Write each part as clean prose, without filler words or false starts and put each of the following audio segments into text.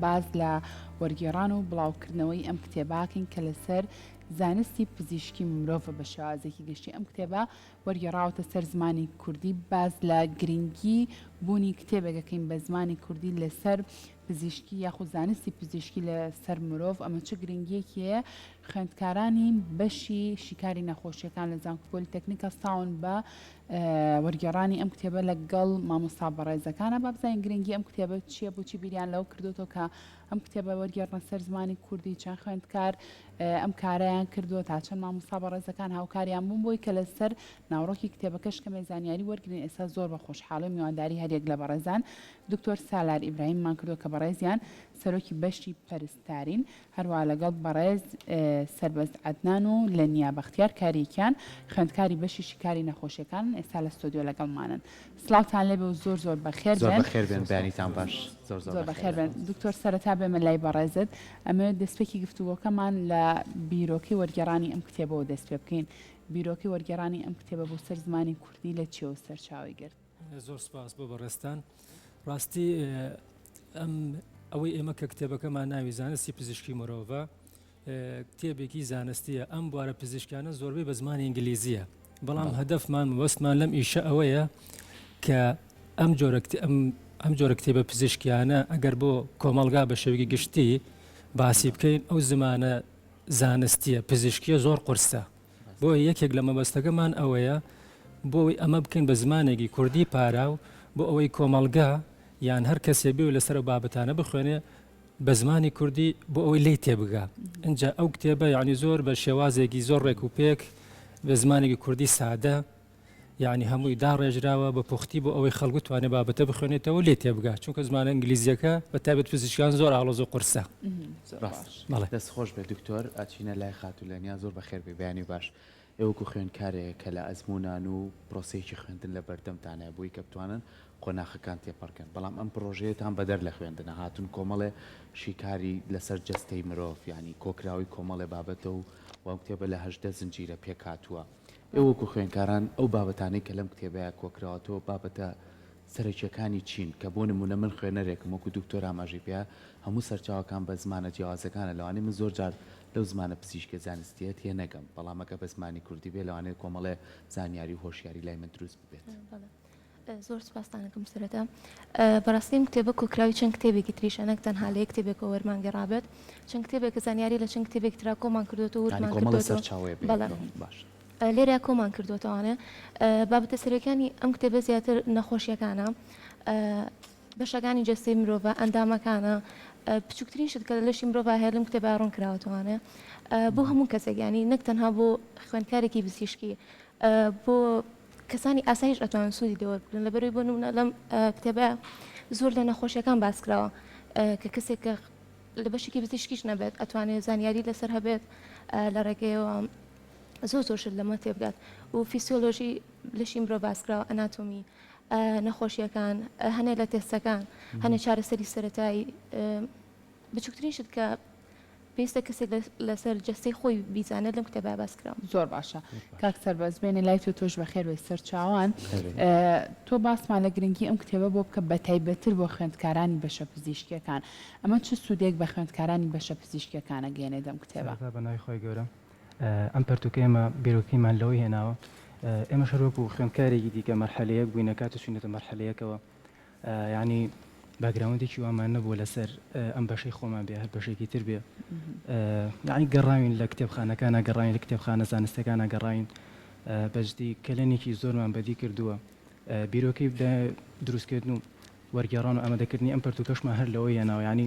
باز لە وەرگێڕان و بڵاوکردنەوەی ئەم کتێباکەین کە لەسەر زانستی پزیشکی مرۆڤ بە شێوازێکی گشتی. ئەم کتێبە وەرگێڕاوەتە سەر زمانی کوردی، باز لە گرنگی بوونی کتێبێکەکەین بە زمانی کوردی لەسەر پزیشکی یاخود زانستی پزیشکی لەسەر مرۆڤ. ئەمە چه گرنگیەکیە؟ خوێندکارانی بەشی شیکاری نەخۆشیەکان لە زانکۆ پۆلیتەکنیکە ساون بە وەرگێڕانی ئەم کتێبە لەگەڵ مامۆستا بەڕێزەکانە با بزانین گرنگی ئەم کتێبە چییە، بۆچی بیریان لەو کردوتەوە کە ئەم کتێبە وەرگێڕنە سەر زمانی کوردی، چەند خوێندکار ئەم کارەیان کردووە، تا چەند مامۆستا بەڕێزەکان هاوکاریان بوون بۆی کە لەسەر ناوڕۆکی کتێبەکەش کەمێ زانیاری وەرگرین. ئێستا زۆر بە خۆشحاڵی میوانداری هەرێک لە بەڕێزان دکتۆر سالار ئیبراهیممان کردووە کە بەڕێزیان سەرۆکی بەشی پەرستارین، هەروە لەگەڵ بەڕێز سەربەز عەدنان و لە نیا بەختیار کاریکیان خوێندکاری بەشی شیکاری نەخۆشیەکان ئێستا لە ستۆدیۆ لەگەڵمانن. سڵاوتان لێبێ و زۆر زۆر بەخێر بێن. بەخێر بێن، بەیانیتان باش، زۆر بەخێر بێن. دکتۆر سەرەتا بێمە لای بەڕێزت، ئەمە دەستپێکی گفتوگۆکەمان لە بیرۆکەی وەرگێڕانی ئەم کتێبەوە دەست پێ بکەین. بیرۆکەی وەرگێڕانی ئەم کتێبە بۆ سەر زمانی کوردی لە چێوە سەرچاوی گرت؟ زۆر سپاس بۆ بەڕێستان. ڕاستی ئەوەی ئێمە کە کتێبەکەمان ناوی زانستی پزیشکی مرۆڤە کتێبێکی زانستیە. ئەم بوارە پزیشکانە زۆربەی بە زمانی ئینگلیزیە، بەڵام هەدەفمان وەستمان لەم ئیشە ئەوەیە کە ئەم جۆرە کتێبە پزیشکیانە ئەگەر بۆ کۆمەلگا بە شێوەیەکی گشتی باسی بکەین، ئەو زمانە زانستیە پزیشکیە زۆر قورسە. بۆ یەکێک لە مەبەستەکەمان ئەوەیە بۆی ئەمە بکەین بە زمانێکی کوردی پاراو، بۆ ئەوەی کۆمەلگا یان هەر کەسێ بێ و لەسەر بابەتانە بخوێنێ بە زمانی کوردی بۆ ئەوەی لی تێبگا. اینجا ئەو کتێبە یعنی زۆر بە شێوازێکی زۆر ڕێک و پێک بە زمانێکی کوردی سادە، یعنی هەمووی داڕێژراوە بە پوختی بۆ ئەوەی خەڵکو توانێت بابەتە بخوێنێتەوە لێ تێبگا، چونکە زمانە ئینگلیزیەکە بە تایبەت پزیشکیان زۆر ئاڵۆز و قورسە. دەست خۆش بێ دکتۆر، ئاچینە لای خاتولەنیا، زۆر بەخێر بێ، بەیانی باش. ئێوەکو خوێندکارێک کە لە ئەزمونان و پرۆسەیەکی خوێندن لە بەردەمتانە بووی کە بتوانن قۆناغەکان تێپەڕکەن، بەڵام ئەم پرۆژەیەتان بەدەر لە خوێندنە هاتون کۆمەڵێ شیکاری لەسەر جەستەی مرۆڤ، ینی کۆکراوی کۆمەڵێ بابەتە و وام کتێبە لە 18 زنجیرە پێک هاتووە. ئێوەکو خوێندکاران ئەو بابەتانەی کە لەم کتێبەیە کۆکراوەتەوە بابەتە سەرەکیەکانی چین کە بۆ نمونە من خوێنەرێکم وەکو دکتۆر ئاماژەی پێ هەموو سەرچاوەکان بە زمانە جیاوازەکانە، لەوانەیە من زۆر جار لەو زمانە پزیشکە زانستیە تێ نەگەم، بەڵام ئەگە بە زمانی کوردی بێ لەوانەیە کۆمەڵێ زانیاری و هۆشیاری لای من دروست ببێت. زۆر سپاستانەکەم سەرەتا. بەڕاستیم کتێبە کۆکراوی چەند کتێبێکی تریشە، نەک تەنها لە یەک کتێبێکەوە وەرمانگەڕابێت، چەند کتێبێکە زانیاری لە چەند کتێبێک ترا کۆمان کردوێتەوە و وتمان کردوێتەوە. باش. لێرە کۆمان کردوێتەوانێ بابەتە سەرەکیانی ئەم کتێبە زیاتر نەخۆشیەکانە، بەشەکانی جەستەی مرۆڤە، ئەندامەکانە، بچووکترین شت کە لە لەشی مرۆڤ هەیە لەم کتێبە ڕوون کراوەتەوانێ بۆ هەموو کەسێک، ینی نەک تەنها بۆ خوێندکارێکی پزیشکی، بۆ کەسانی ئاسایش ئەتوانن سوودی دەوە بکرن. لەبەرەوەی بۆ نمونە لەم کتێبە زۆر لە نەخۆشیەکان باس کراوە کە کەسێک کە لە بەشێکی پزیشکیش نەبێت ئەتوانێت زانیاری لەسەر هەبێت لە ڕێگەیەوە زۆر زۆرشت لەمە تێبگات و فیسیۆلۆژی لەشی مرۆڤ باس کراوە، ئەناتۆمی، نەخۆشیەکان، هەنێ لە تێستەکان، هەنێ چارەسەری سەرەتایی، بچووکترین شت کە پێویستە کەسێک لەسەر جەستەی خۆی بیزانێت لەم کتێبە باس کراوە. زۆر باشە. کاک سەربەز بێنێ لای تۆش بەخێر بێ سەرچاوان. تۆ باسمان لە گرنگی ئەم کتێبە بۆ بکە بە تایبەتر بۆ خوێندکارانی بەشە پزیشکیەکان. ئەمە چ سوودێک بە خوێندکارانی بەشە پزیشکیەکانە گەێنێت ئەم کتێبە؟ بەناوی خۆی گەورە، ئەم پەرتوکە ئێمە بیرۆکیمان لەوەی هێناوە، ئێمە شەروەکو خوێندکارێکی دیکە مەرحەلەیەک بووینە کاتە چوینەتە مەرحەلەیەکەوە، یعنی باگراوندێکی وامان نەبووە لەسەر ئەم بەشەی خۆمان بێ هەر بەشێکی تر بێ، یعنی گەڕاوین لە کتێبخانەکانە، گەڕاین لە کتێبخانە زانستەکانە، گەڕاین بەجدی کلێنێکی زۆرمان بەدی کردووە بیرۆکەی دروستکردن و وەرگێڕان و ئامادەکردنی ئەم پەرتوکەشمان هەر لەوەی هێناوە. یعنی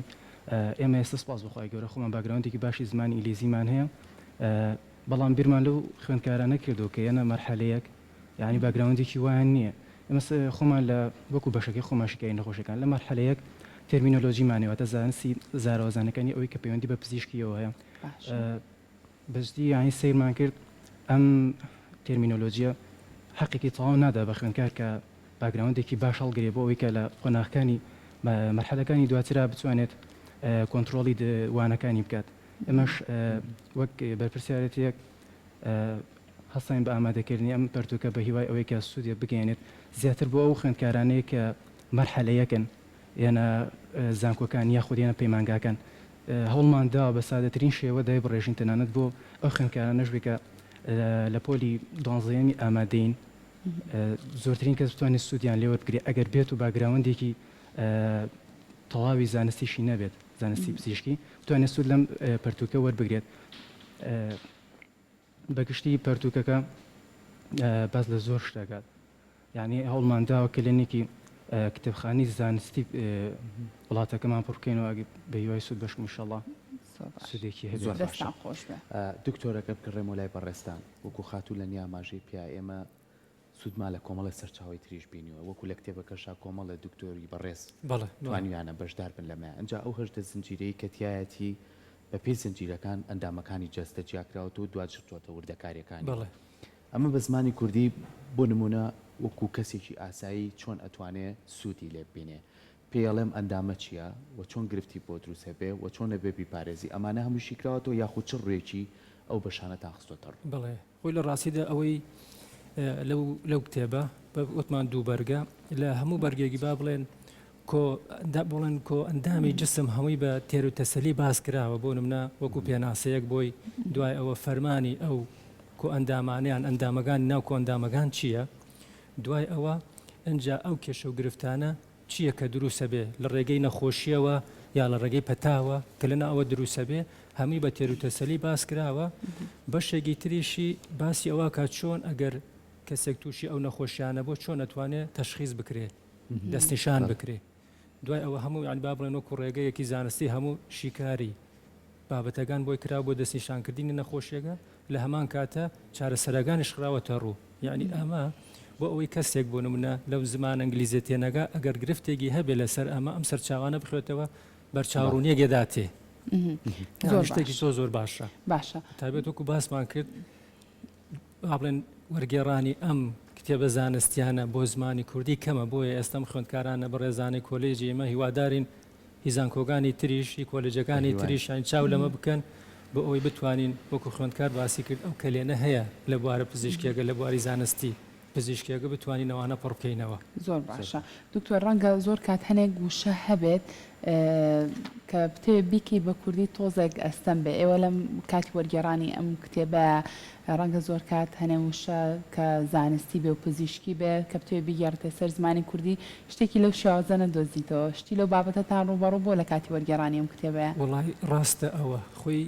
ئێمە ئێستا سپاس بخوای گەورە خۆمان باگراوندێکی باشی زمانی ئینگلیزیمان هەیە، بەڵام بیرمان لەو خوێندکارانە کردو کە یەنە مەرحەلەیەک، یعنی باگراوندێکی وایان نییە. ئێمە خۆمان لە وەکو بەشەکەی خۆمان شیکاری نەخۆشیەکان لە مەرحەلەیەک تەرمینۆلۆژیمانەوەتە زانستی زاراوەزانەکانی ئەوەی کە پەیوەندی بە پزیشکیەوە هەیە، بەجدی یعنی سیرمان کرد ئەم تەرمینۆلۆژیە حەقێکی تەواو نادا بە خوێندکار کە باگراوندێکی باش هەڵگرێ بۆ ئەوەی کە لە قۆناغەکانی مەرحەلەکانی دواترا بتوانێت کۆنتترۆلی وانەکانی بکات. ئەمەش وەک بەرپرسیارەتێک هەستین بە ئامادەکردنی ئەم پەرتوکە بە هیوای ئەوەی کە سوودێ بگەێنێت زیاتر بۆ ئەو خوێندکارانەیە کە مەرحەلەیەکن، یانە زانکۆکان یاخود یانە پەیمانگاکان هەوڵمان داوە بە سادەترین شێوە دای بڕێژین تەنانەت بۆ ئەو خوێندکارانەش بێ کە لە پۆلی 12 ئامادەین زۆرترین کەس بتوانێت سوودیان لێوە بگرێت ئەگەر بێت و باگراوندێکی تەواوی زانستیشی نەبێت زانستی پزیشکی بتوانێت سوود لەم پەرتووکە وەربگرێت بەگشتی پەرتووکەکە باز لە زۆر شتەکات یعنی هەوڵمان داوە کلێنێکی کتێبخانی زانستی وڵاتەکەمان پڕکەینەوە بە هیوای سوود بەشم ئینشەڵڵا سودێکی هەبێت دەستان خۆش بێ. دکتۆرەکە بکڕێمە لای بەڕێستان وەکو خاتوو لە نیاماژەی پیا ئێمە سوودمان لە کۆمەڵە سەرچاوی تریش بینیوە وەکو لە کتێبەکەشا کۆمەڵە دکتۆری بەڕێز توانیویانە بەشدار بن لەمە ئەنجا ئەو هەشتە زنجیرەی کەتیایەتی بە پێی زنجیرەکان ئەندامەکانی جەستە جیاکراوەوە و دواتوتە وردەکاریەکانی ئەمە بە زمانی کوردی بۆ نمونە وەکو کەسێکی ئاسایی چۆن ئەتوانێت سوودی لێ ببینێ پێڵێم ئەندامە چییە و چۆن گرفتی بۆ دروستە بێ و چۆن لەبێ بیپارێزی ئەمانە هەمووشی کراوەوە یاخود چ ڕێکی ئەو بەشانە تاخستۆتەڕ بڵێ خۆی لە ڕاستیدا ئەوەی لەو کتێبە بە وتمان دوو بەرگە لە هەموو بەرگێکی با بڵێن بڵێن کۆ ئەندامی جسم هەمووی بە تێر و تەسەلی باس کراوە بۆ نمونە وەکو پێناسەیەک بۆی دوای ئەوە فەرمانی ئەو کۆ ئەندامانیان ئەندامەکان ناو کۆ ئەندامەکان چییە دوای ئەوە ئەنجا ئەو کێشە و گرفتانە چییە کە دروسە بێ لە ڕێگەی نەخۆشیەوە یا لە ڕێگەی پەتاوە کە لەنا ئەوە دروسە بێ هەمووی بە تێر و تەسەلی باس کراوە بەشێکی تریشی باسی ئەوە کات چۆن ئەگەر کەسێک تووشی ئەو نەخۆشیانە بۆ چۆن ئەتوانێت تەشخیص بکرێ دەستنیشان بکرێ دوای ئەوە هەموو یان با بڵێن وەکو ڕێگەیەکی زانستی هەموو شیکاری بابەتەکان بۆی کرا بۆ دەستنیشانکردنی نەخۆشیەکە لە هەمان کاتە چارەسەرەکانیش خراوەتە ڕوو یعنی ئەمە بۆ ئەوەی کەسێک بۆ نمونە لەو زمان ئەنگلیزی تێنەگا ئەگەر گرفتێکی هەبێ لەسەر ئەمە ئەم سەرچاوانە بخوێتەوە بەرچاوڕوونیەک دێداتێ شتێکی زۆر باشە تابێت وەکو باسمان کرد بڵێن وەرگێڕانی ئەم کتێبە زانستیانە بۆ زمانی کوردی کەمە بۆیە ئێستام خوێندکارانە بەڕێزانی کۆلێجی ئێمە هیوادارین هیزانکۆگانی تریشی کۆلێجەکانی تریشان چاو لەمە بکەن بۆ ئەوەی بتوانین وەکو خوێندکار باسی کرد ئەو کلێنە هەیە لە بوارە پزیشکێگە لە بواری زانستی پزیشکێگە بتوانین ئەوانە پڕ بکەینەوە زۆر باشە دکتۆر ڕەنگە زۆر کات هەنێک گوشە هەبێت کە بتێ بیکی بە کوردی تۆزێک ئەستەم بێ ئێوە لەم کاتی وەرگێڕانی ئەم کتێبە ڕەنگە زۆر کات هەنێ وشە کە زانستی بێ و پزیشکی بێ کە بتێ بیگەڕێتە سەر زمانی کوردی شتێکی لەو شێوازە نەدۆزیتەوە شتی لەو بابەتەتان ڕوبەڕوو بۆ لە کاتی وەرگێڕانی ئەم کتێبەیە وڵای ڕاستە ئەوە خۆی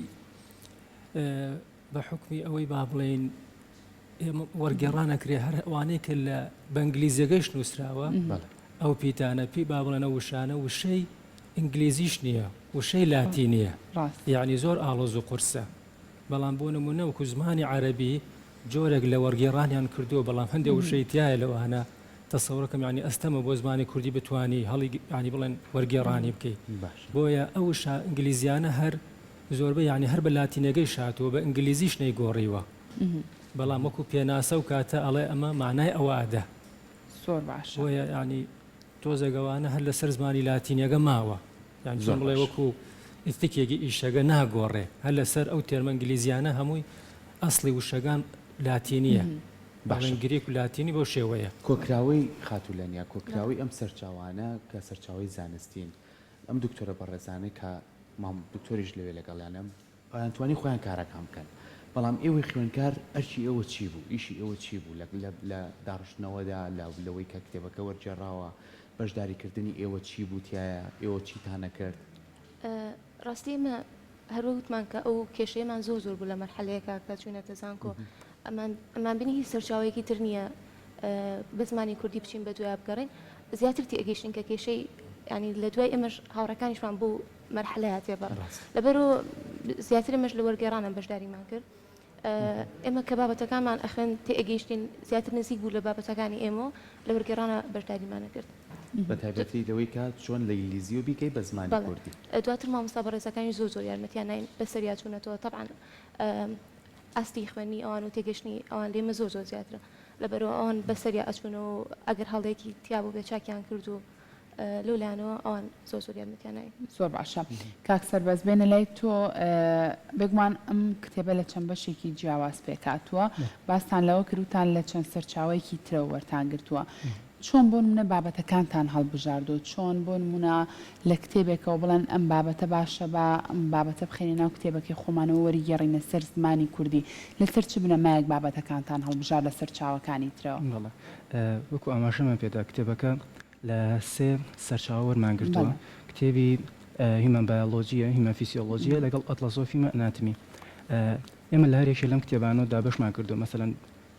بە حکمی ئەوەی با بڵێن وەرگێڕانەکرێ هەر ئەوانەیە کە لە بەنگلیزیەکەیش نووسراوە ئەو پیتانە پێی با بڵێنە وشانە وشەی ئینگلیزیش نییە وشەی لاتینیە یعنی زۆر ئاڵۆز و قورسە بەڵام بۆ نمونە وەکو زمانی عەرەبی جۆرێک لە وەرگێڕانیان کردووە بەڵام هەندێک وشەی تایە لەوانە تەسەوڕەکەم یعنی ئەستەمە بۆ زمانی کوردی بتوانی هەڵی ینی بڵێن وەرگێڕانی بکەیت بۆیە ئەو وشە ئینگلیزیانە هەر زۆربەی ینی هەر بە لاتینەکەی شاتووە بە ئینگلیزیش نەیگۆڕیوە بەڵام وەکو پێناسە و کاتە ئەڵێ ئەمە معنای ئەوەدە زۆر باش بۆیە ینی تۆزێگەوانە هەر لەسەر زمانی لاتینەکە ماوە یان زۆر بڵێ وەکو ئیتیکێکی ئیشەکە ناگۆڕێ هەر لەسەر ئەو تێرمە ئینگلیزیانە هەمووی ئەسڵی وشەکان لاتینیە باڵێن گریک و لاتینی بۆ شێوەیە کۆکراوەی خاتولەنیا کۆکراوی ئەم سەرچاوانە کە سەرچاوی زانستین ئەم دکتۆرە بەڕێزانەی کە مام دکتۆریش لەوێ لەگەڵیانم ئەتوانی خۆیان کارەکان بکەن بەڵام ئێوەی خوێنکار ئەرچی ئێوە چی بوو ئیشی ئێوە چی بوو لە داڕشتنەوەدا لەوەی کە کتێبەکە وەرجێڕاوە بەشداریکردنی ئێوە چی بوو تایە ئێوە چیتانە کرد ڕاستی ئمە هەروەوتمان کە ئەو کێشەیەمان زۆر بوو لە مەرحەلەیەکە کە چوونەتە زانکۆ ئەمان بینی هیچ سەرچاوەیەکی تر نییە بە زمانی کوردی بچین بە دوای بگەڕین زیاتر تێگەیشتین کە کێشەی ینی لە دوای ئێمەش هاوڕەکانیشمان بۆ مەرحەلەیە بەڕ لەبەرۆ زیاتر ئێمەش لە وەرگێڕانە بەشداریمان کرد ئێمە کە بابەتەکانمان ئەخوێن تێگەیشتین زیاتر نزیک بوو لە بابەتەکانی ئێمە لە وەرگێڕانە بەشداریمانە کرد بە تایبەتی لەوەی کات چۆن لە ئینگلیزی و بیکەی بە زمانی کوردی دواتر مامۆستا بەڕێزەکانی زۆر یارمەتیان ناین بەسەریا چوونەتەوە طبعاً ئاستی خوێنی ئەوان و تێگەشتنی ئەوان لێمە زۆر زیاترە لەبەرەوە ئەوان بەسەریا ئەچوونەوە ئەگەر هەڵەیەکی تیا بوو بێ چاکیان کرد و لەولانەوە ئەوان زۆر یارمەتیان ناین زۆر باشە کاک سەربەز بێنە لای تۆ بگومان ئەم کتێبە لە چەند بەشێکی جیاواز پێکاتووە باستان لەوە کردوتان لە چەند سەرچاوەیەکی ترە وەرتان گرتووە چۆن بۆ نمونە بابەتەکانتان هەڵبژاردو چۆن بۆ نمونە لە کتێبێکەوە بڵێن ئەم بابەتە باشە بە ئەم بابەتە بخێنە ناو کتێبەکەی خۆمانەوە وەریگەڕینە سەر زمانی کوردی لەسەر چ بنەمایەک بابەتەکانتان هەڵبژار لەسەر چاوەکانی ترەوە وەکو ئاماژەمان پێدا کتێبەکە لە سێ سەرچاوە وەرمانگرتووە کتێبی هیمان بایۆلۆجیە هیمان فیسیۆلۆژیە لەگەڵ ئەتلەسۆفی ئەناتمی ئێمە لە هەرێکی لەم کتێبانەوە دابشمان کردو مەسەلەن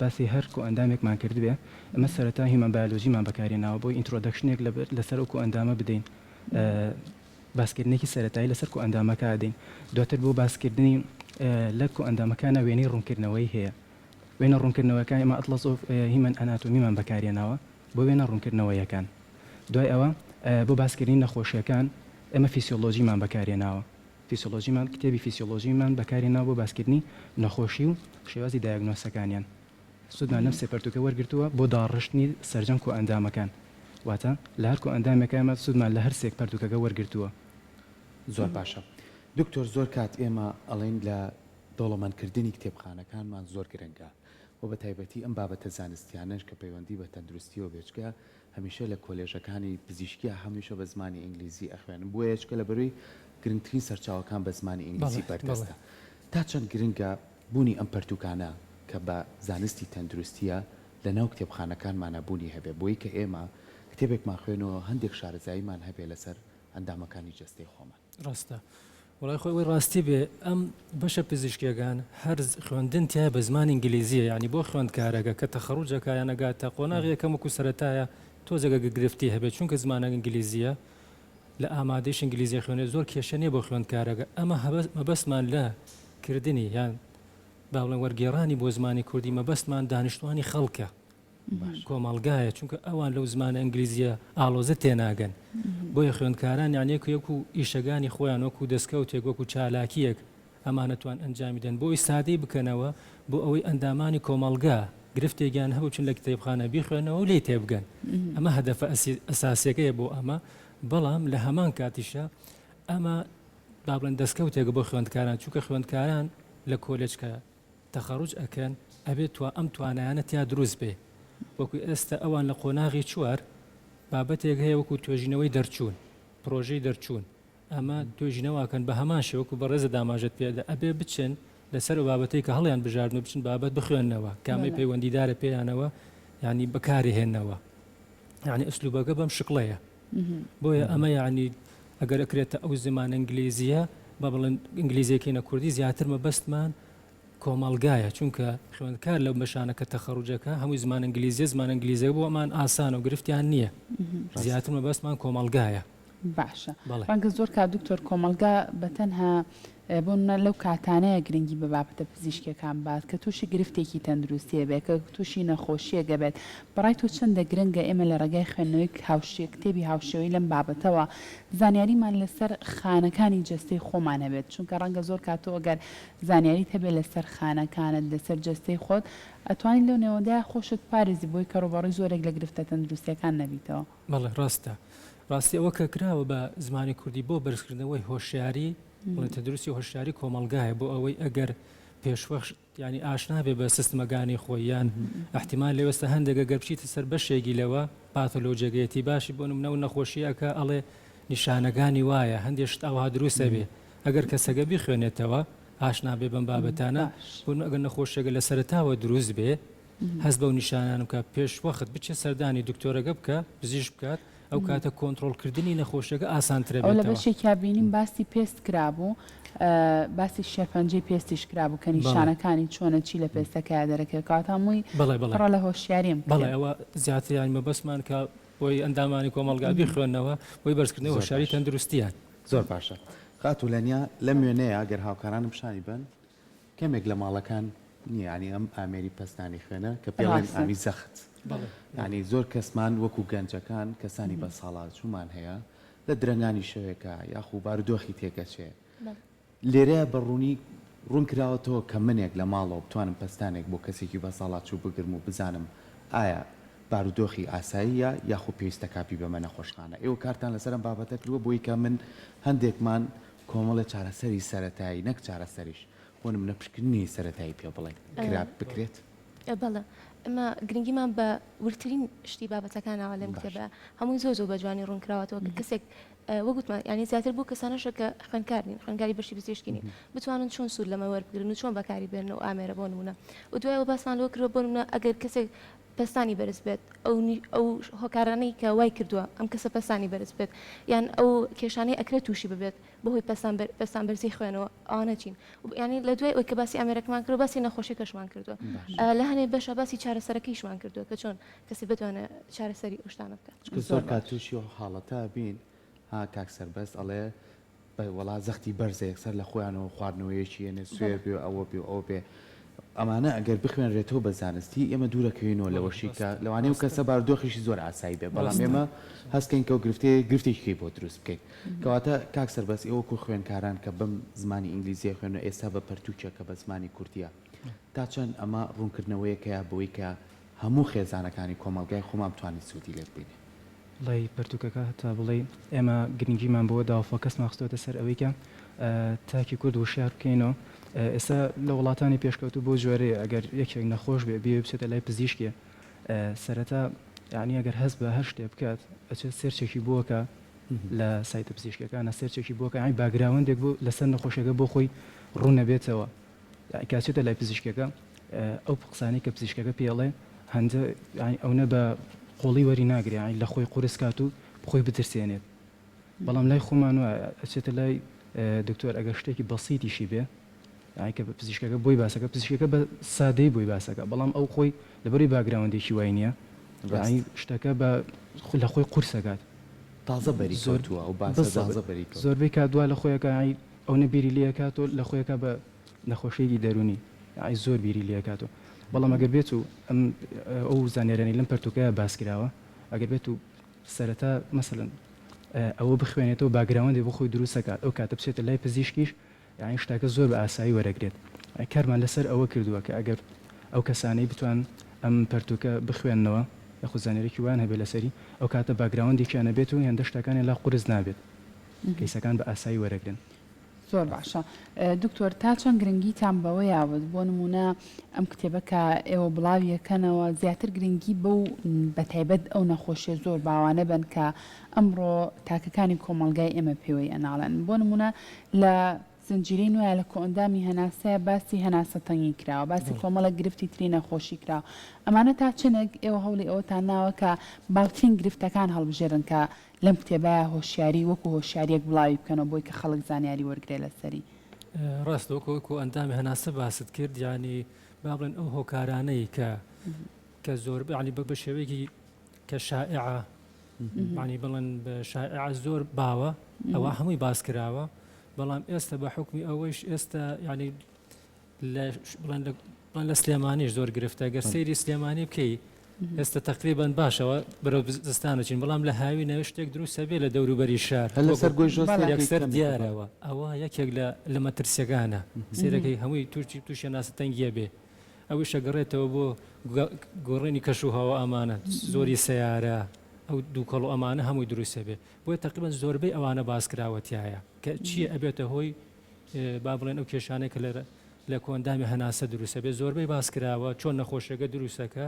باسی هەر کۆ ئەندامێکمان کردبێ ئەمە سەرەتا هیمان بایۆلۆژیمان بەکارێناوە بۆی ئینترۆدەکشنێک لەسەر ئەو کۆ ئەندامە بدەین باسکردنێکی سەرەتایی لەسەر کۆ ئەندامەکە دەین دواتر بۆ باسکردنی لە کۆ ئەندامەکانە وێنەی ڕوونکردنەوەی هەیە وێنە ڕوونکردنەوەەکە ئێمە ئەتلەسۆف هیمان ئەناتۆمیمان بەکارێناوە بۆ وێنە ڕوونکردنەوەیەکان دوای ئەوە بۆ باسکردنی نەخۆشیەکان ئەمە فیسیۆلۆژیمان بەکارێناوە فیسیۆلۆژیمان کتێبی فیسیۆلۆژیمان بەکارێناوە بۆ باسکردنی نەخۆشی و شێوازی دایگنۆسەکانیان سودمان نفس پەرتوکە وەرگرتووە بۆ داڕشتنی سەرجەم کۆ ئەندامەکان واتە لە هەر کۆ ئەندامەکەمە سودمان لە هەر سێک پەرتوکەکە وەرگرتووە زۆر باشە دکتۆر زۆر کات ئێمە ئەڵێن لە دەوڵەمەندکردنی کتێبخانەکانمان زۆر گرنگە و بە تایبەتی ئەم بابەتە زانستیانش کە پەیوەندی بە تەندروستی و بێچکە هەمیشە لە کۆلێژەکانی پزیشکیە هەمیشە بە زمانی ئینگلیزی ئەخوێنن بۆ یەچکە لە بەروی گرنگترین سەرچاوەکان بە زمانی ئینگلیزی بەردەستە تا چەند گرنگە بوونی ئەم پەرتوکانە کە بە زانستی تەندروستیە لە ناو کتێبخانەکانمانە بوونی هەبێ بۆی کە ئێمە کتێبێکمان خوێنەوە هەندێک شارەزاییمان هەبێ لەسەر ئەندامەکانی جەستەی خۆمان ڕاستە وڵای خۆی ڕاستی بێ ئەم بەشە پزیشکیەکان هەر خوێندن تیا بە زمان ئینگلیزیە ینی بۆ خوێندکارەکە کە تەخەڕوجەکە نەگات تا قۆناغیەکەم وەکو سەرەتایە تۆزەگە گرفتی هەبێت چونکە زمانە ئینگلیزیە لە ئامادەش ئینگلیزیە خوێنێت زۆر کێشە نیە بۆ خوێندکارەکە ئەمە مەبەستمان لە کردنی یان باڵێن وەرگێڕانی بۆ زمانی کوردی مەبەستمان دانیشتوانی خەڵکە کۆمەڵگایە چونکە ئەوان لەو زمانە ئەنگلیزیە ئالۆزە تێناگەن بۆیە خوێندکاران یانەیەک یەکو ئیشەکانی خۆیان وەکو دەستکەوتێک وەکو چالاکیەک ئەمانەتوان ئەنجامیدەن بۆی سادەی بکەنەوە بۆ ئەوەی ئەندامانی کۆمەڵگا گرفتێکیان هەبوو چون لە کتێبخانە بیخوێنەوە و لێ تێبگەن ئەمە هەدەفە ئەساسیەکەیە بۆ ئەمە بەڵام لە هەمان کاتیشە ئەمە با بڵێن دەستکەوتێکە بۆ خوێندکاران چونکە خوێندکاران لە کۆلێجکە تەخەڕوج ئەکەن ئەبێت ئەم توانایانە تیا دروست بێ وەکو ئێستا ئەوان لە قۆناغی چوار بابەتێک هەیە وەکو توێژینەوەی دەرچوون پرۆژەی دەرچوون ئەمە توێژینەوەکەن بە هەمان شێوەکو بە ڕێزە داماژت پێدا ئەبێ بچن لەسەر بابەتەی کە هەڵیان بژاردن و بچن بابەت بخوێننەوە کامی پەیوەندیدارە پێیانەوە ینی بەکاری هێننەوە یعنی ئەسلوبەکە بەم شکڵەیە بۆیە ئەمە یعنی ئەگەر ئەکرێتە ئەو زمان ئینگلیزیە با بڵێن ئینگلیزیەکەی نە کوردی زیاتر مەبەستمان کۆمەڵگایە چونکە خوێندکار لەو بەشانەکە تەخەڕوجەکە هەمووی زمان ئینگلیزیە زمان ئینگلیزیە بۆ ئەمان ئاسان و گرفتیان نییە زیاتر مەبەستمان کۆمەڵگایە باشە ڕەنگە زۆر کا دکتۆر کۆمەلگا بەتەنها بۆن لەو کاتانەیە گرنگی بە بابەتە پزیشکەکان بات کە تووشی گرفتێکی تەندروستیە بێت کە تووشی نەخۆشیەگە بێت بەڕای تۆ چەندە گرنگە ئێمە لە ڕێگای خوێندنەوەی هاوشێ کتێبی هاوشێوەی لەم بابەتەوە زانیاریمان لەسەر خانەکانی جەستەی خۆمان هەبێت چونکە ڕەنگە زۆر کاتۆ ئەگەر زانیاریت هەبێت لەسەر خانەکانت لەسەر جەستەی خۆت ئەتوانین لەو نێوەدای خۆشت پارێزی بۆی کە ڕۆبەڕی زۆرێک لە گرفتە تەندروستیەکان نەبیتەوە بەڵێ ڕاستە ڕاستی ئەوە کە کراوە بە زمانی کوردی بۆ بەرزکردنەوەی هۆشیاری تەندروستی هۆشیاری کۆمەڵگایە بۆ ئەوەی ئەگەر پێشوەخ ینی ئاشنابێ بە سیستمەکانی خۆیان احتیمال لێوەستە هەندێکە گەر بچیتە سەر بەشێکی لەوە پاتۆلۆجیەتی باشی بۆ نمونە و نەخۆشیەکە ئەڵێ نیشانەکانی وایە هەندێک شت ئەوها دروستە بێ ئەگەر کەسەگە بیخوێنێتەوە ئاشنابێ بەم بابەتانە بۆ ئەگەر نەخۆشیەکە لە سەرتاوە دروست بێ هەست بەو نیشانانم کە پێش وەخت بچێت سەردانی دکتۆرەگە بکە پزیشک بکات ئەو کاتە کۆنتترۆلکردنی نەخۆشیەکە ئاسانترە بێت لە بەشێکیا بینیم باسی پێست کرابوو باسی شێرپەنجەی پێستیش کرابوو کە نیشانەکانی چۆنە چی لە پێستەکە دەرەکە کاتامووی پڕە لە هۆشیاریم بەڵێ ئەوە زیاتریان مەبەستمان کە بۆی ئەندامانی کۆمەڵگا بیخوێنەوە بۆی بەرزکردنەوە هۆشیاری تەندروستیان زۆر باشە خاتولەنیا لەم وێنەیە ئەگەر هاوکارانم پیشانی بن کەمێک لە ماڵەکان نیانی ئەم ئامێری پەستانی خوێنە کە پێڵێن ئامی زەخت ینی زۆر کەسمان وەکو گەنجەکان کەسانی بە ساڵات چوومان هەیە لە درەنگانی شەوێکە یاخو بارودۆخی تێکەچێ لێرەیە بەڕوونی ڕوون کراوەتەوە کە منێک لە ماڵەوە بتوانم پەستانێک بۆ کەسێکی بە ساڵات چوو بگرم و بزانم ئایا بارودۆخی ئاساییە یاخو پێویستە کاپی بە منە خۆشخانە ئێوە کارتان لەسەرم بابەتە کردووە بۆی کە من هەندێکمان کۆمەڵە چارەسەری سەرەتایی نەک چارەسەریش بۆ نمونە پشکننی سەرەتایی پێ بڵێن کراب بکرێت بەڵێ ئەمە گرنگیمان بە ورترین شتی بابەتەکانەوە لەم کتێبە هەمووی زۆر بە جوانی ڕوونکراوەتەوە کەسێک وەگوتمان ینی زیاتر بوو کەسانەشە کە خوێندکارین خوێنکاری بەشی پزیشکینی بتوانن چۆن سوود لەمە وەربگرن و چۆن بەکاری بێنن و ئامێرە بۆ نمونە و دوایەوە باسمان لەوە کردووە بۆ نمونە ئەگەر کەسێک پستانی بەرز بێت ئەو هۆکارانەی کە وای کردووە ئەم کەسە پستانی بەرز بێت یان ئەو کێشانەی ئەکرێت تووشی ببێت بەهۆی پستان بەرزی خوێنەوە ئەوانە چین ینی لە دوای ئەوی کە باسی ئامێرەکەمان کردو باسی نەخۆشی کەشمان کردووە لە هەنێ بەشە باسی چارەسەرەکەیشمان کردووە کە چۆن کەسی بتوانێت چارەسەری ئەو شتانە بکات زۆر کات تووشی و حاڵەتە بین ها کاک سەربەست ئەڵێ وڵا زەختی بەرزە یەکسەر لە خۆیانەوە خواردنەوەیەکی ئێنێ سوێ بێ ئەوە بێ ئەو بێ ئەمانە ئەگەر بخوێنرێتەوە بە زانستی ئێمە دوورەکەوینەوە لەوەشی کە لەوانەیە و کەسە بارودۆخیشی زۆر ئاسایی بێ بەڵام ئێمە هەستکەین کە و گرفتێکی بۆ دروست بکەیت کەواتە کاک سەربەست ئێوەکو خوێنکاران کە بەم زمانی ئینگلیزیە خوێن و ئێستا بە پەرتوچە کە بە زمانی کوردیە تا چەند ئەمە ڕوونکردنەوەیەکەیە بەوەی کە هەموو خێزانەکانی کۆمەلگای خۆمان بتوانین سوودی لێ ببینێ بڵێ پەرتوکەکە تا بڵێ ئێمە گرنگیمان بۆ داوافۆکەس ماخستۆتە سەر ئەوەی کە تاکی کورد وشار بکەینەوە ئێستا لە وڵاتانی پێشکەوتو بۆ جوێرەیە ئەگەر یەکێک نەخۆش بێ بچێتە لای پزیشکێ سەرەتا یعنی ئەگەر هەست بە هەر شتێ بکات ئەچێت سێرچێکی بووەکە لە سایتە پزیشکەکانە سێرچێکی بووەکە ئەی باگراوندێک بوو لەسەر نەخۆشیەکە بۆ خۆی ڕوو نەبێتەوە کاتێتە لای پزیشکەکە ئەو قسانەی کە پزیشکەکە پێڵێ هەندە ئەوە بە قۆڵی وەری ناگرێ لە خۆی قورس کات و بخۆی بترسێنێت بەڵام لای خۆمان وە ئەچێتە لای دکتۆر ئەگەر شتێکی بەسیتیشی بێ کە پزیشکەکە بۆی باسەکە پزیشکەکە بە سادەی بۆی باسەکە بەڵام ئەو خۆی لەبەری باگراوندێکی وای نییە شتەکە لە خۆی قورسەکات تازە بەری زۆرتووە و باسە بەری زۆربەی کات دوای لە خۆیەکە ئەو نەبیری لەکاتۆ لە خۆیەکە بە نەخۆشیێکی دەرونی زۆر بیری لەکاتەوە بەڵام ئەگەر بێت و ئەو زانێرانی لەم پەرتوکەیە باسکراوە ئەگەر بێت و سەرەتا مەسەلەن ئەوە بخوێنێتەوە باگراوندی بۆ خۆی دروستەکات ئەو کاتە بچێتە لای پزیشکیش یعنی شتاکە زۆر بە ئاسایی وەرەگرێت کارمان لەسەر ئەوە کردووە کە ئەگەر ئەو کەسانەی بتوان ئەم پەرتوکە بخوێننەوە یاخو زانێرێکی وان هەبێ لەسەری ئەو کاتە باگراوندێکیانە بێت و هێندە شتەکانی لا قورس نابێت کەیسەکان بە ئاسایی وەرەگرن زۆر باشە دکتۆر تا چەند گرنگیتان بەوە یاوت بۆ نمونە ئەم کتێبە کە ئێوە بڵاویەکەنەوە زیاتر گرنگی بەو بەتایبەت ئەو نەخۆشیە زۆر باوانە بن کە ئەمڕۆ تاکەکانی کۆمەلگای ئێمە پێوەی ئەناڵەن بۆ نمونە لە زنجیرەی نوێە لە کۆئەندامی هەناسەیە باسی هەناسە تەنگی کراوە باسی کۆمەڵە گرفتی تری نەخۆشی کراوە ئەمانە تا چنێک ئێوە هەوڵی ئەوەتان ناوە کە باوترین گرفتەکان هەڵبژێرن کە لەم کتێبەیە هۆشیاری وەکو هۆشیاریەک بڵاوی بکەنەوە بۆی کە خەڵک زانیاری وەرگێ لەسەری ڕاست وەکو ئەندامی هەناسە باست کرد ینی با بڵێن ئەو هۆکارانەی کە زۆر ینی بە شێوەیەکی کە شائعە ینی بڵێن بە شائعە زۆر باوە ئەوە هەمووی باس کراوە بەڵام ئێستا بە حکمی ئەوەیش ئێستا ینی بڵێن لە سلێمانیش زۆر گرفتە گەر سەیری سلێمانی بکەی ئێستا تقریبان باشەوە بەرەو زستانەچین بەڵام لە هاوی نەوە شتێک دروستە بێ لە دەوروبەری شار لەسەر گۆی یەکسەر دیارەوە ئەوە یەکێک لە مەترسیەکانە سیرەکەی هەمووی تووشی ناسە تەنگیە بێ ئەوی شەگەڕێتەوە بۆ گۆڕێنی کەش و هەوا ئەمانە زۆری سەیارە ئەو دووکەڵ و ئەمانە هەمووی دروستە بێ بۆیە تقریبان زۆربەی ئەوانە باسکراوەتیایە کە چیە ئەبێتە هۆی با بڵێن ئەو کێشانەی کە لە کۆندامی هەناسە دروستە بێ زۆربەی باسکراوە چۆن نەخۆشیەکە دروستەکە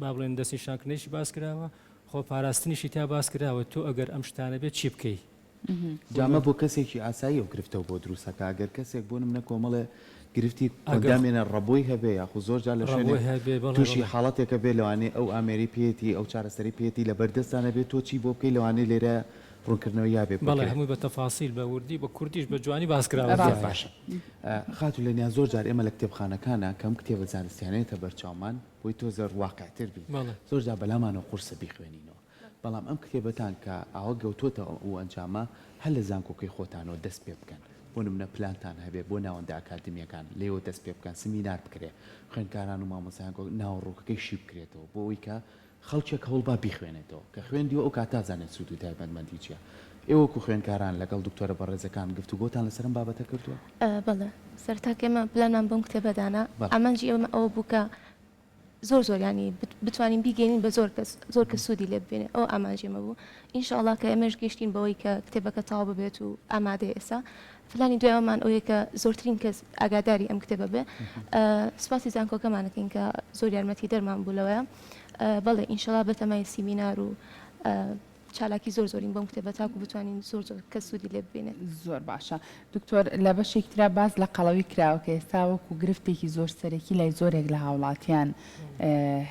با بڵێن دەستی شانکردنیشی باسکراوە خۆ پاراستنیشی تا باسکراوە تۆ ئەگەر ئەم شتانە بێت چی بکەی جامە بۆ کەسێکی ئاسایی و گرفتەوە بۆ دروستەکە ئەگەر کەسێک بۆ نمونە کۆمەڵێ گرفتی ئەگەمێنە ڕەبۆی هەبێ یاخو زۆر جار لە شوێنێ تووشی حاڵەتێکە بێ لەوانێ ئەو ئامێری پێێتی ئەو چارەسەری پێێتی لە بەردەستانە بێت تۆ چی بۆ بکەی لەوانەیە لێرە ڕوونکردنەوە یابێ بەڵێ هەمووی بە تەفاسیل بە وردی بە کوردیش بە جوانی باسکراوە باشە خاتو لە نیا زۆر جار ئێمە لە کتێبخانەکانە کەم کتێبە زانستیانێتە بەرچاومان بۆی تۆ زۆر واقعتر بی زۆر جار بەلامانەوە قورسە بیخوێنینەوە بەڵام ئەم کتێبەتان کە ئاوە گەوتۆتە و ئەنجامە هەر لە زانکۆکەی خۆتانەوە دەست پێ بکەن بۆ نمونە پلانتان هەبێ بۆ ناوەندە ئاکادمیەکان لێوە دەست پێ بکەن سمینار بکرێ خوێندکاران و مامۆسایان ناوەڕۆکەکەی شی بکرێتەوە بۆ ئەوی کە خەڵکێک هەوڵبا بیخوێنێتەوە کە خوێندیەوە ئەو کاتا زانێت سوود و تایبەتمەندی چیە ئێوەکو خوێندکاران لەگەڵ دکتۆرە بەڕێزەکان گفتوگۆتان لەسەرم بابەتە کردووە؟ بەڵێ سەرتاکە ئێمە پلانمان بۆم کتێبەدانا ئامانجی ئێمە ئەوە بوو کە زۆر ینی بتوانین بیگەین بە زۆر کە سوودی لێ ببێنێ ئەو ئاماژێمە بوو ئینشاءڵڵا کە ئێمەش گەشتین بەوەی کە کتێبەکە تاوا ببێت و ئامادە ئێستا فلانی دوایەوەمان ئەوەیە کە زۆرترین کەس ئاگاداری ئەم کتێبە بێ سوپاسی زانکۆکەمانەکەین کە زۆر یارمەتی دەرمان بوو لەوەیە بەڵێ ئینشاءڵڵا بەتەمای سیمینار و چالاکی زۆرین بۆم کتێبە تاکو بتوانین زۆر کە سوودی لێ ببێنێت زۆر باشە دکتۆر لە بەشێکترا باز لە قەڵەوی کراوە کە ئێستا وەکو گرفتێکی زۆر سەرەکی لای زۆرێک لە هاوڵاتیان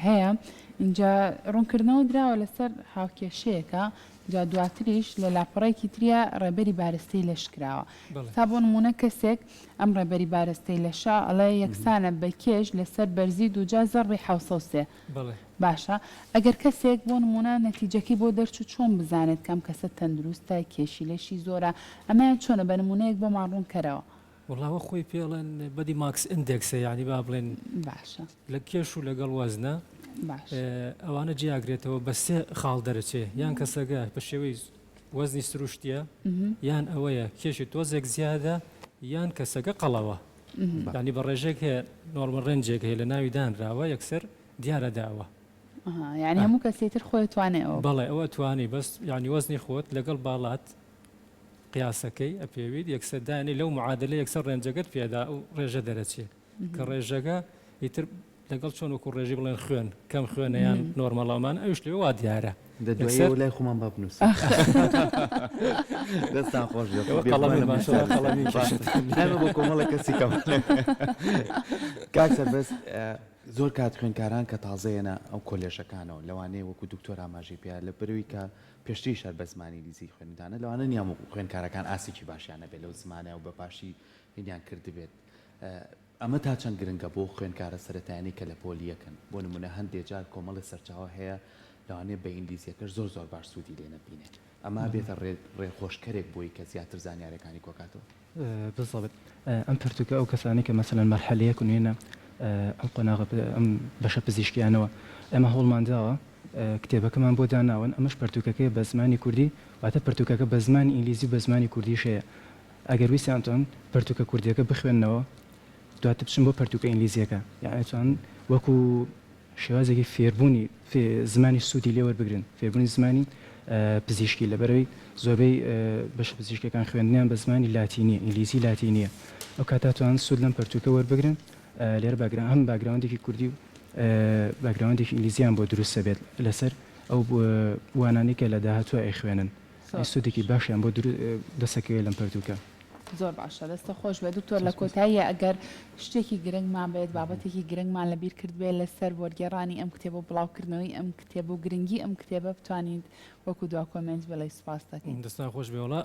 هەیە اینجا ڕوونکردنەوە دراوە لەسەر هاوکێشەیەەکە جا دواتریش لە لاپەڕێکی تریە ڕێبەری بارستەی لەش کراوە تا بۆ نمونە کەسێک ئەم ڕێبەری بارستەی لەشا ئەڵێ یەکسانە بە کێش لەسەر بەرزی دوجا زەڕی 1970 باشە ئەگەر کەسێک بۆ نمونە نەتیجەکەی بۆ دەرچوو چۆن بزانێت کەم کەسە تەندروستە کێشی لەشی زۆرە ئەمایان چۆنە بە نمونەیەک بۆ ماڕوون کەرەوە وڵاوە خۆی پێڵێن بەدی ماکس ئیندێکسە یعنی با بڵێن باشە لە کێش و لەگەڵ وەزنە ئەوانە جیاگرێتەوە بە سێ خاڵ دەرەچێ یان کەسەگە بە شێوەی وەزنی سروشتیە یان ئەوەیە کێشی تۆزێک زیادە یان کەسەگە قەڵەوە ینی بە ڕێژێک هەیە نۆرمە ڕێنجێک هەیە لە ناوی دانراوە یەکسەر دیارە داوە یعنی هەموو کەسێتر خۆی توانێەوە بەڵێ ئەوە توانی بەس ینی وەزنی خۆت لەگەڵ باڵات قیاسەکەی ئەپێویت یەکسەر دانی لەو معادلە یەکسەر ڕێنجەکەت پێدا و ڕێژە دەرەچێت کە ڕێژەکە ئیتر لەگەڵ چۆن وەکو ڕێژی بڵێن خوێن کەم خوێنەیان نۆرمەڵامان ئەوش لێ وا دیارە لای خۆمان با بنووس دەستان خۆش بۆ کۆمەڵە کەسی کەم کاکسەر بەس زۆر کات خوێنکاران کە تازەیەنە ئەو کۆلێژەکانەوە لەوانەیە وەکو دکتۆر ئاماژەی پێ لە بەروی کە پێشتری شەر بە زمانی لیزی خوێندانە لەوانە نیام خوێنکارەکان ئاسێکی باشیانە بێت لەو زمانە و بە پاشی هێنیان کرد بێت ئەمە تا چەند گرنگە بۆ خوێنکارە سەرەتایانی کە لە پۆلیەکەن بۆ نمونە هەندێک جار کۆمەڵی سەرچاوە هەیە لەوانەیە بە ئینگلیزیەکەش زۆر باش سوودی لێ نەبینێت ئەمە بێتە ڕێخۆشکەرێک بۆی کە زیاتر زانیارەکانی کۆکاتەوە بالضبط ئەم پرتوکە ئەو کەسانی کە مەسەلەن مەرحەلەیەک نوێنە ئەم قۆناغە ئەم بەشە پزیشکیانەوە ئەمە هەوڵمان داوە کتێبەکەمان بۆ داناون ئەمەش پرتوکەکەی بە زمانی کوردی واتە پرتوکەکە بە زمانی ئینگلیزی بە زمانی کوردیش هەیە ئەگەر ویسیانتۆن پرتوکە کوردیەکە بخوێنەوە دواتر بچن بۆ پرتوکە ئینگلیزیەکە یعنیتوان وەکو شێوازێکی فێربوونی زمانی سوودی لێ وەربگرن فێربوونی زمانی پزیشکی لەبەرەوەی زۆربەی بەش پزیشکەکان خوێندنیان بە زمانی لاتینیە ئینگلیزی لاتینیە ئەو کاتاتوان سوود لەم پرتوکە وەربگرن لێرە هەم باگراوندێکی کوردی و باگراوندێکی ئینگلیزیان بۆ دروستە بێت لەسەر ئەو وانانی کە لە داهاتوە ئەیخوێنن سوودێکی باشیان بۆ دەسەکەوێت لەم پرتوکە زۆر باشە دەستە خۆش بێت دکتۆر لە کۆتاییە ئەگەر شتێکی گرنگمان بێت بابەتێکی گرنگمان لەبیر کرد بێت لەسەر وەرگێڕانی ئەم کتێب و بڵاوکردنەوەی ئەم کتێب و گرنگی ئەم کتێبە بتوانیت وەکو دوا کۆمنت بەڵی سپاس دەکەین دەستان خۆش بێوڵا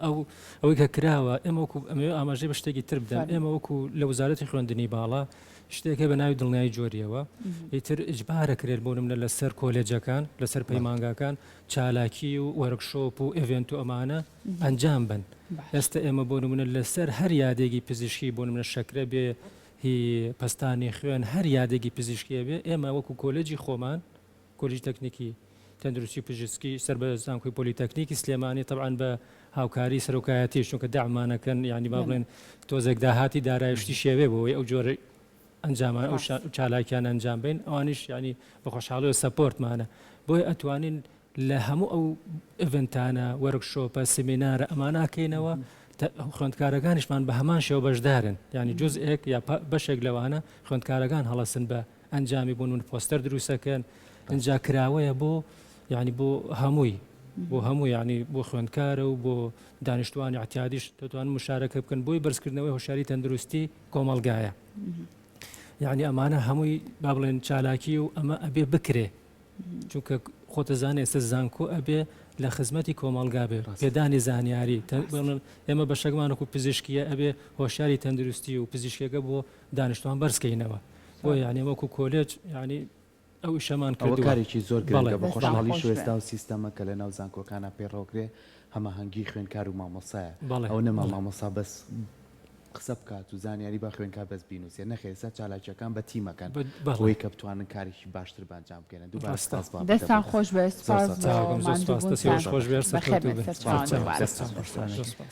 ئەوەی کە کراوە ئێمە وەکو ئەمە ئاماژەی بە شتێکی تر بدەن ئێمە وەکو لە وزارەتی خوێندنی باڵا شتێکە بە ناوی دڵنیایی جۆریەوە ئیتر ئجبارە کرێت بۆ نمونە لەسەر کۆلێجەکان لەسەر پەیمانگاکان چالاکی و وەرکشۆپ و ئێڤێنت و ئەمانە ئەنجام بن ئێستا ئێمە بۆ نمونە لەسەر هەر یادێکی پزیشکی بۆ نمونە شەکرە بێ هی پەستانی خوێن هەر یادێکی پزیشکیە بێ ئێمە وەکو کۆلێجی خۆمان کۆلێجی تەکنیکی تەندروستی پزیشکی سەر بە زانکۆی پۆلیتەکنیکی سلێمانی طبعاً بە هاوکاری سەرۆکایەتی چونکە داعمانەکەن یعنی با بڵێن تۆزێک داهاتی دارایشتی شێوێ بۆەوەی ئەو جۆرە ئەنجامان ئەو چالاکیان ئەنجام بین ئەوانیش ینی بە خۆشحاڵی و سەپۆرتمانە بۆی ئەتوانین لە هەموو ئەو ئڤنتانە وەرکشۆپە سمینارە ئەماناکەینەوە خوێندکارەکانیشمان بە هەمان شێوە بەشدارن ینی جزئێک یا بەشێک لەوانە خوێندکارەکان هەڵەسن بە ئەنجامی بوون من پۆستەر دروستەکەن ئەنجا کراوەیە بۆ ینی بۆ هەمووی ینی بۆ خوێندکارە و بۆ دانیشتوانی احتیادیش دەتوانن مشارەکە بکەن بۆی بەرزکردنەوەی هۆشیاری تەندروستی کۆمەڵگایە یعنی ئەمانە هەمووی با بڵێن چالاکی و ئەمە ئەبێ بکرێ چونکە خۆتەزانێ ئێستا زانکۆ ئەبێ لە خزمەتی کۆمەڵگا بێ پێدانی زانیاری ئێمە بەشەکمانەکو پزیشکیە ئەبێ هۆشیاری تەندروستی و پزیشکەکە بۆ دانیشتوان بەرزکەینەوە بۆ یعنی وەکو کۆلێج ینی ئەو شەمان کارێکی زۆر گرنگە بە خۆشحاڵی شوێستا و سیستەمە کە لە ناو زانکۆکانە پێڕۆکرێ هەماهەنگی خوێنکار و مامۆسایە ئەو نەما مامۆسا بەس قسە بکات و زانیاری با خوێنکار بەس بینوسێ نەخێستا چالاکیەکان بە تیمەکەن بۆی کە بتوانن کارێکی باشتر بەنجام بکەن دووبارە سپاس دەستان خۆش بێ سپاس خۆش